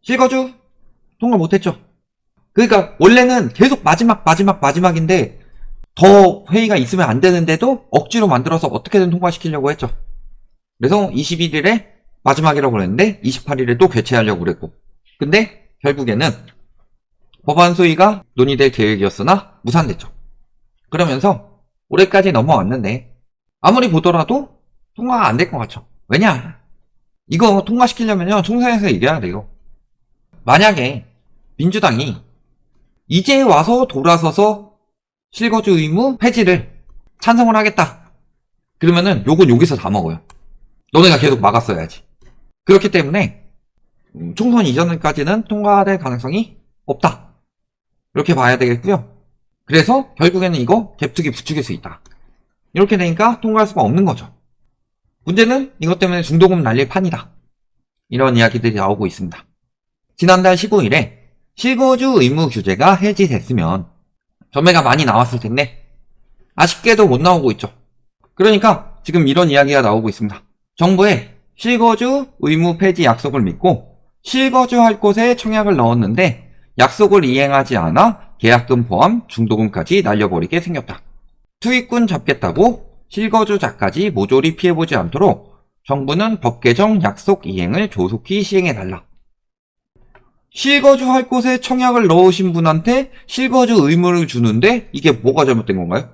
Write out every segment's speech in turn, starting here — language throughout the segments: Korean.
실거주 통과 못했죠. 그러니까 원래는 계속 마지막인데 더 회의가 있으면 안 되는데도 억지로 만들어서 어떻게든 통과시키려고 했죠. 그래서 21일에 마지막이라고 그랬는데 28일에 또 개최하려고 그랬고, 근데 결국에는 법안 소위가 논의될 계획이었으나 무산됐죠. 그러면서 올해까지 넘어왔는데 아무리 보더라도 통과가 안 될 것 같죠. 왜냐? 이거 통과시키려면요 총선에서 이겨야 돼요. 만약에 민주당이 이제 와서 돌아서서 실거주 의무 폐지를 찬성을 하겠다, 그러면은 욕은 여기서 다 먹어요. 너네가 계속 막았어야지. 그렇기 때문에 총선 이전까지는 통과될 가능성이 없다, 이렇게 봐야 되겠고요. 그래서 결국에는 이거 갭투기 부추길 수 있다, 이렇게 되니까 통과할 수가 없는 거죠. 문제는 이것 때문에 중도금 날릴 판이다, 이런 이야기들이 나오고 있습니다. 지난달 15일에 실거주 의무 규제가 해지됐으면 전매가 많이 나왔을 텐데 아쉽게도 못 나오고 있죠. 그러니까 지금 이런 이야기가 나오고 있습니다. 정부의 실거주 의무 폐지 약속을 믿고 실거주할 곳에 청약을 넣었는데 약속을 이행하지 않아 계약금 포함 중도금까지 날려버리게 생겼다. 투기꾼 잡겠다고 실거주자까지 모조리 피해보지 않도록 정부는 법 개정 약속 이행을 조속히 시행해달라. 실거주할 곳에 청약을 넣으신 분한테 실거주 의무를 주는데 이게 뭐가 잘못된 건가요?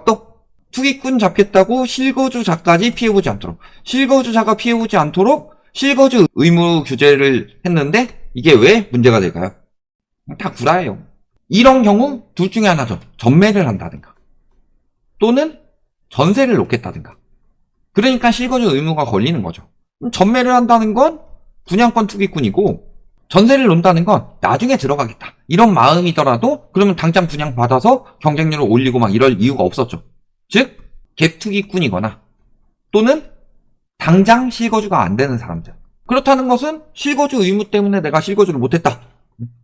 또 투기꾼 잡겠다고 실거주자까지 피해보지 않도록, 실거주자가 피해보지 않도록 실거주 의무 규제를 했는데 이게 왜 문제가 될까요? 다 구라예요. 이런 경우 둘 중에 하나죠. 전매를 한다든가 또는 전세를 놓겠다든가. 그러니까 실거주 의무가 걸리는 거죠. 전매를 한다는 건 분양권 투기꾼이고 전세를 놓는다는 건 나중에 들어가겠다, 이런 마음이더라도 그러면 당장 분양받아서 경쟁률을 올리고 막 이럴 이유가 없었죠. 즉 갭투기꾼이거나 또는 당장 실거주가 안 되는 사람들. 그렇다는 것은 실거주 의무 때문에 내가 실거주를 못했다,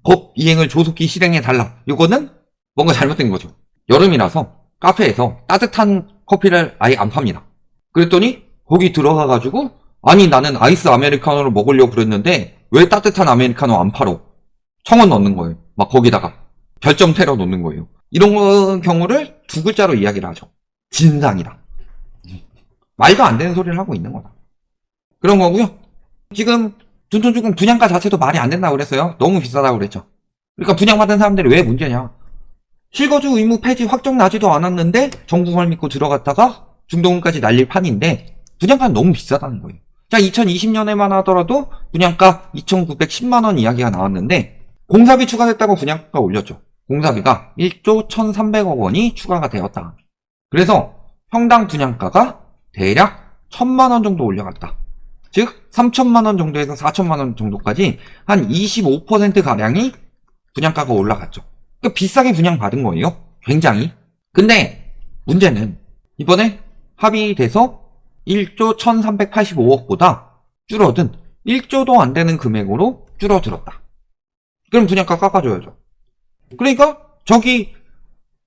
법 이행을 조속히 실행해달라, 이거는 뭔가 잘못된 거죠. 여름이라서 카페에서 따뜻한 커피를 아예 안 팝니다. 그랬더니 거기 들어가가지고 아니 나는 아이스 아메리카노를 먹으려고 그랬는데 왜 따뜻한 아메리카노 안 팔어? 1,000원 넣는 거예요. 막 거기다가 별점 테러 놓는 거예요. 이런 경우를 두 글자로 이야기를 하죠. 진상이다. 말도 안 되는 소리를 하고 있는 거다. 그런 거고요. 지금 둔촌주공 분양가 자체도 말이 안 된다고 그랬어요. 너무 비싸다고 그랬죠. 그러니까 분양받은 사람들이 왜 문제냐. 실거주 의무 폐지 확정 나지도 않았는데 정부말 믿고 들어갔다가 중도금까지 날릴 판인데 분양가는 너무 비싸다는 거예요. 자, 2020년에만 하더라도 분양가 2,910만원 이야기가 나왔는데 공사비 추가됐다고 분양가가 올렸죠. 공사비가 1조 1,300억 원이 추가가 되었다. 그래서 평당 분양가가 대략 1,000만원 정도 올라갔다. 즉 3,000만원 정도에서 4,000만원 정도까지 한 25%가량이 분양가가 올라갔죠. 그러니까 비싸게 분양받은 거예요. 굉장히. 근데 문제는 이번에 합의돼서 1조 1,385억보다 줄어든 1조도 안 되는 금액으로 줄어들었다. 그럼 분양가 깎아줘야죠. 그러니까 저기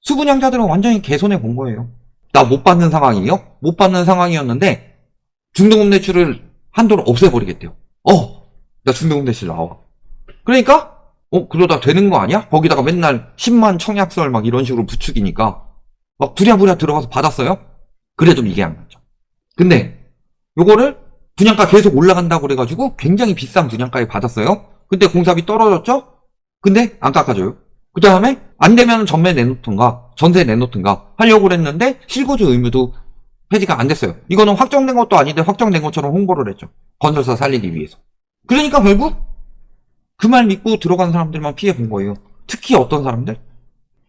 수분양자들은 완전히 개손해 본 거예요. 나 못 받는 상황이에요? 못 받는 상황이었는데 중도금 대출을 한도를 없애버리겠대요. 나 중도금 대출 나와. 그러니까 그러다 되는 거 아니야? 거기다가 맨날 10만 청약설 막 이런 식으로 부추기니까 막 부랴부랴 들어가서 받았어요? 그래도 이게 안 갔죠. 근데 요거를 분양가 계속 올라간다고 그래가지고 굉장히 비싼 분양가에 받았어요. 근데 공사비 떨어졌죠? 근데 안 깎아줘요. 그 다음에 안 되면 전매 내놓든가 전세 내놓든가 하려고 그랬는데 실거주 의무도 폐지가 안 됐어요. 이거는 확정된 것도 아닌데 확정된 것처럼 홍보를 했죠. 건설사 살리기 위해서. 그러니까 결국 그 말 믿고 들어간 사람들만 피해 본 거예요. 특히 어떤 사람들?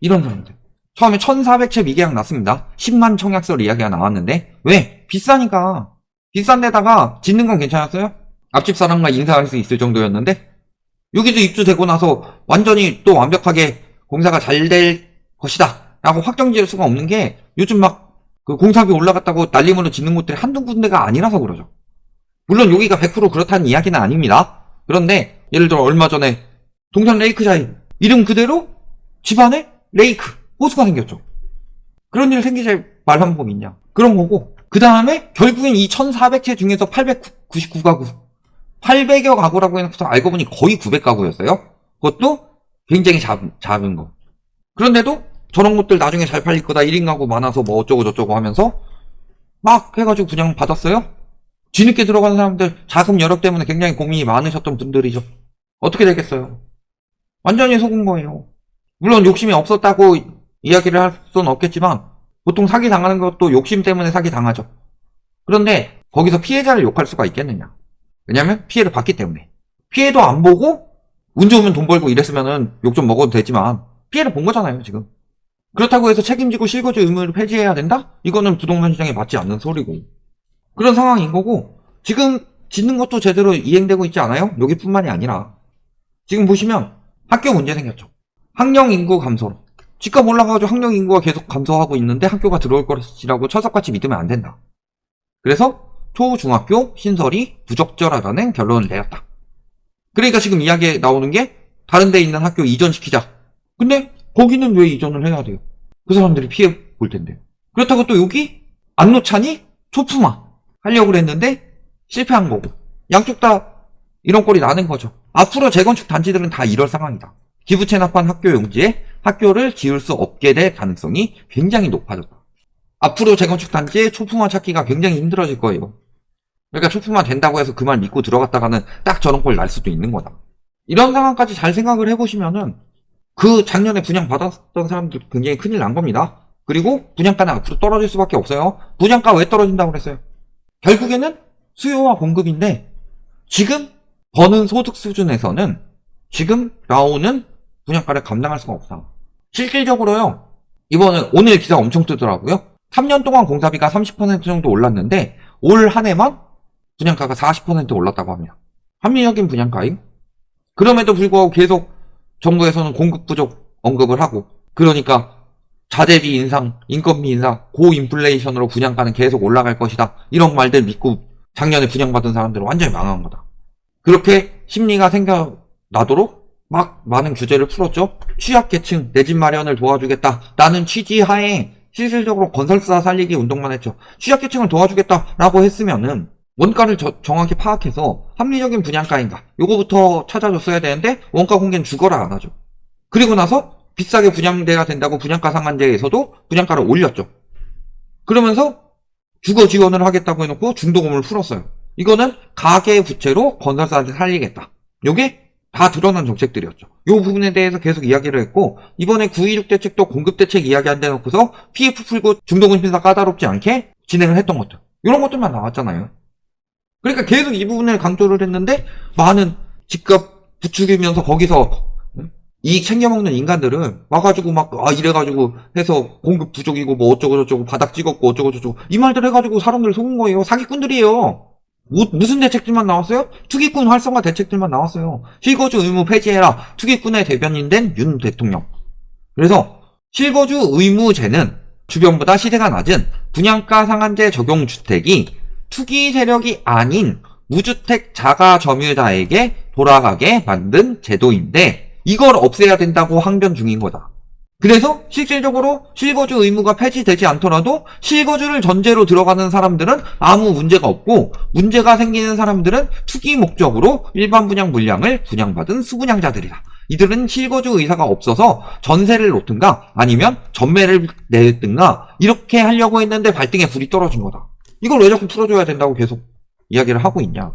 이런 사람들. 처음에 1,400채 미계약 났습니다. 10만 청약설 이야기가 나왔는데 왜? 비싸니까. 비싼 데다가 짓는 건 괜찮았어요? 앞집 사람과 인사할 수 있을 정도였는데 여기도 입주되고 나서 완전히 또 완벽하게 공사가 잘 될 것이다 라고 확정 지을 수가 없는 게 요즘 막 그 공사비 올라갔다고 날림으로 짓는 곳들이 한두 군데가 아니라서 그러죠. 물론 여기가 100% 그렇다는 이야기는 아닙니다. 그런데 예를 들어 얼마 전에 동산 레이크자이 이름 그대로 집안에 레이크 호수가 생겼죠. 그런 일 생기지 말한 법 있냐. 그런 거고 그 다음에 결국엔 이 1,400채 중에서 899가구 800여 가구라고 해놓고서 알고 보니 거의 900가구였어요. 그것도 굉장히 작은 거. 그런데도 저런 것들 나중에 잘 팔릴 거다. 1인 가구 많아서 뭐 어쩌고 저쩌고 하면서 막 해가지고 분양 받았어요. 뒤늦게 들어가는 사람들 자금 여력 때문에 굉장히 고민이 많으셨던 분들이죠. 어떻게 되겠어요? 완전히 속은 거예요. 물론 욕심이 없었다고 이야기를 할 수는 없겠지만 보통 사기 당하는 것도 욕심 때문에 사기 당하죠. 그런데 거기서 피해자를 욕할 수가 있겠느냐? 왜냐면 피해를 봤기 때문에. 피해도 안 보고 운 좋으면 돈 벌고 이랬으면은 욕 좀 먹어도 되지만 피해를 본 거잖아요, 지금. 그렇다고 해서 책임지고 실거주 의무를 폐지해야 된다? 이거는 부동산 시장에 맞지 않는 소리고. 그런 상황인 거고, 지금 짓는 것도 제대로 이행되고 있지 않아요? 여기뿐만이 아니라. 지금 보시면 학교 문제 생겼죠. 학령 인구 감소로. 집값 올라가가지고 학령 인구가 계속 감소하고 있는데 학교가 들어올 것이라고 철석같이 믿으면 안 된다. 그래서 초중학교 신설이 부적절하다는 결론을 내렸다. 그러니까 지금 이야기에 나오는 게 다른 데 있는 학교 이전시키자. 근데 거기는 왜 이전을 해야 돼요? 그 사람들이 피해 볼 텐데. 그렇다고 또 여기 안노찬이 초품화 하려고 그랬는데 실패한 거고. 양쪽 다 이런 꼴이 나는 거죠. 앞으로 재건축 단지들은 다 이럴 상황이다. 기부 체납한 학교 용지에 학교를 지을 수 없게 될 가능성이 굉장히 높아졌다. 앞으로 재건축 단지에 초품화 찾기가 굉장히 힘들어질 거예요. 그러니까 초품화 된다고 해서 그 말 믿고 들어갔다가는 딱 저런 꼴 날 수도 있는 거다. 이런 상황까지 잘 생각을 해보시면은 그 작년에 분양 받았던 사람들 굉장히 큰일 난 겁니다. 그리고 분양가는 앞으로 떨어질 수밖에 없어요. 분양가 왜 떨어진다고 그랬어요? 결국에는 수요와 공급인데 지금 버는 소득 수준에서는 지금 나오는 분양가를 감당할 수가 없다. 실질적으로요. 이번에 오늘 기사 엄청 뜨더라고요. 3년 동안 공사비가 30% 정도 올랐는데 올 한 해만 분양가가 40% 올랐다고 합니다. 합리적인 분양가임. 그럼에도 불구하고 계속 정부에서는 공급 부족 언급을 하고, 그러니까 자재비 인상, 인건비 인상, 고인플레이션으로 분양가는 계속 올라갈 것이다. 이런 말들 믿고 작년에 분양받은 사람들은 완전히 망한 거다. 그렇게 심리가 생겨나도록 막 많은 규제를 풀었죠. 취약계층, 내 집 마련을 도와주겠다. 라는 취지하에 실질적으로 건설사 살리기 운동만 했죠. 취약계층을 도와주겠다라고 했으면은 원가를 정확히 파악해서 합리적인 분양가인가 요거부터 찾아줬어야 되는데 원가 공개는 죽어라 안 하죠. 그리고 나서 비싸게 분양돼야 된다고 분양가 상한제에서도 분양가를 올렸죠. 그러면서 주거 지원을 하겠다고 해놓고 중도금을 풀었어요. 이거는 가계 부채로 건설사한테 살리겠다. 요게 다 드러난 정책들이었죠. 요 부분에 대해서 계속 이야기를 했고, 이번에 9.16 대책도 공급 대책 이야기 안 대놓고서 PF 풀고 중도금 심사 까다롭지 않게 진행을 했던 것들. 이런 것들만 나왔잖아요. 그러니까 계속 이 부분을 강조를 했는데 많은 집값 부추기면서 거기서 이익 챙겨먹는 인간들은 와가지고 막 이래가지고 해서 공급 부족이고 뭐 어쩌고 저쩌고 바닥 찍었고 어쩌고 저쩌고 이 말들 해가지고 사람들 속은 거예요. 사기꾼들이에요. 무슨 대책들만 나왔어요? 투기꾼 활성화 대책들만 나왔어요. 실거주 의무 폐지해라. 투기꾼의 대변인 된 윤 대통령. 그래서 실거주 의무제는 주변보다 시세가 낮은 분양가 상한제 적용 주택이 투기 세력이 아닌 무주택 자가 점유자에게 돌아가게 만든 제도인데 이걸 없애야 된다고 항변 중인 거다. 그래서 실질적으로 실거주 의무가 폐지되지 않더라도 실거주를 전제로 들어가는 사람들은 아무 문제가 없고 문제가 생기는 사람들은 투기 목적으로 일반 분양 물량을 분양받은 수분양자들이다. 이들은 실거주 의사가 없어서 전세를 놓든가 아니면 전매를 내든가 이렇게 하려고 했는데 발등에 불이 떨어진 거다. 이걸 왜 자꾸 풀어줘야 된다고 계속 이야기를 하고 있냐.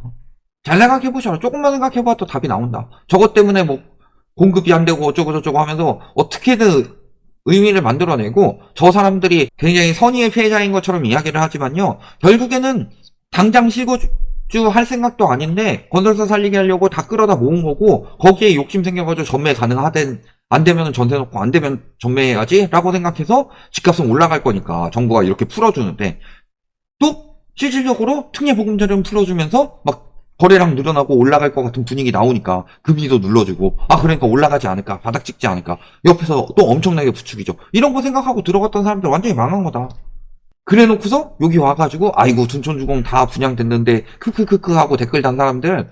잘 생각해보셔라. 조금만 생각해봐도 답이 나온다. 저것 때문에 뭐 공급이 안 되고 어쩌고 저쩌고 하면서 어떻게든 의미를 만들어내고 저 사람들이 굉장히 선의의 피해자인 것처럼 이야기를 하지만요. 결국에는 당장 실거주 할 생각도 아닌데 건설사 살리게 하려고 다 끌어다 모은 거고 거기에 욕심 생겨가지고 전매 가능하든 안 되면 전세 놓고 안 되면 전매해야지 라고 생각해서 집값은 올라갈 거니까 정부가 이렇게 풀어주는데 또 실질적으로 특례보금자리를 풀어주면서 막 거래량 늘어나고 올라갈 것 같은 분위기 나오니까 금리도 눌러주고 그러니까 올라가지 않을까 바닥 찍지 않을까 옆에서 또 엄청나게 부추기죠. 이런 거 생각하고 들어갔던 사람들 완전히 망한 거다. 그래 놓고서 여기 와가지고 아이고 둔촌주공 다 분양됐는데 크크크크 하고 댓글 단 사람들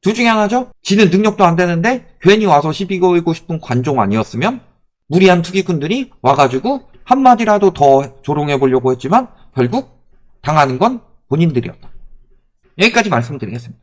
둘 중에 하나죠. 지는 능력도 안 되는데 괜히 와서 시비 걸고 싶은 관종 아니었으면 무리한 투기꾼들이 와가지고 한마디라도 더 조롱해 보려고 했지만 결국 당하는 건 본인들이었다. 여기까지 말씀드리겠습니다.